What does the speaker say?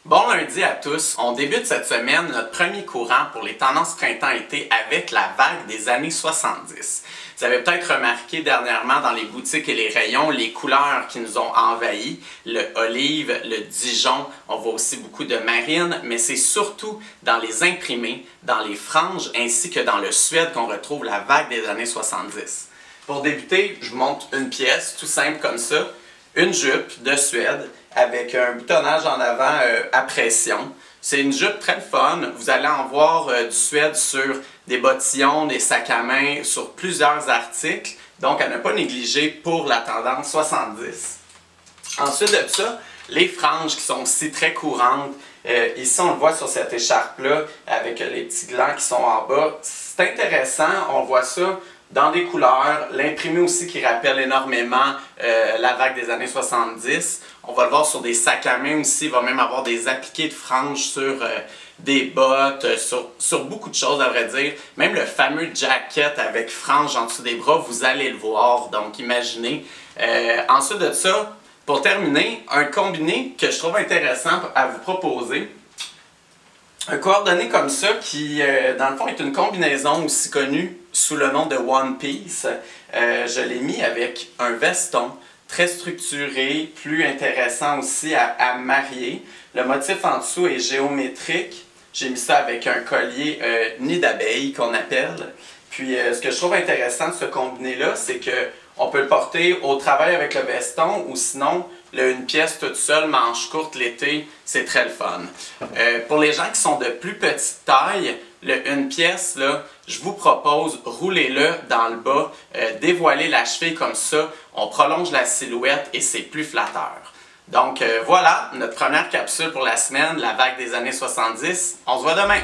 Bon lundi à tous, on débute cette semaine notre premier courant pour les tendances printemps-été avec la vague des années 70. Vous avez peut-être remarqué dernièrement dans les boutiques et les rayons les couleurs qui nous ont envahis, le olive, le Dijon, on voit aussi beaucoup de marine, mais c'est surtout dans les imprimés, dans les franges ainsi que dans le suède qu'on retrouve la vague des années 70. Pour débuter, je vous montre une pièce tout simple comme ça, une jupe de suède avec un boutonnage en avant à pression. C'est une jupe très fun. Vous allez en voir du suède sur des bottillons, des sacs à main, sur plusieurs articles. Donc à ne pas négliger pour la tendance 70. Ensuite de ça, les franges qui sont aussi très courantes. Ici, on le voit sur cette écharpe-là avec les petits glands qui sont en bas. C'est intéressant, on voit ça dans des couleurs, l'imprimé aussi qui rappelle énormément la vague des années 70. On va le voir sur des sacs à main aussi, il va même avoir des appliqués de franges sur des bottes, sur beaucoup de choses à vrai dire. Même le fameux jacket avec franges en dessous des bras, vous allez le voir, donc imaginez. Ensuite de ça, pour terminer, un combiné que je trouve intéressant à vous proposer. Un coordonné comme ça qui, dans le fond, est une combinaison aussi connue sous le nom de One Piece. Je l'ai mis avec un veston très structuré, plus intéressant aussi à marier. Le motif en dessous est géométrique. J'ai mis ça avec un collier nid d'abeille qu'on appelle. Puis ce que je trouve intéressant de ce combiné-là, c'est qu'on peut le porter au travail avec le veston ou sinon une pièce toute seule, manche courte l'été, c'est très le fun. Pour les gens qui sont de plus petite taille, une pièce, là, je vous propose, roulez-le dans le bas, dévoilez la cheville comme ça, on prolonge la silhouette et c'est plus flatteur. Donc voilà, notre première capsule pour la semaine, la vague des années 70. On se voit demain!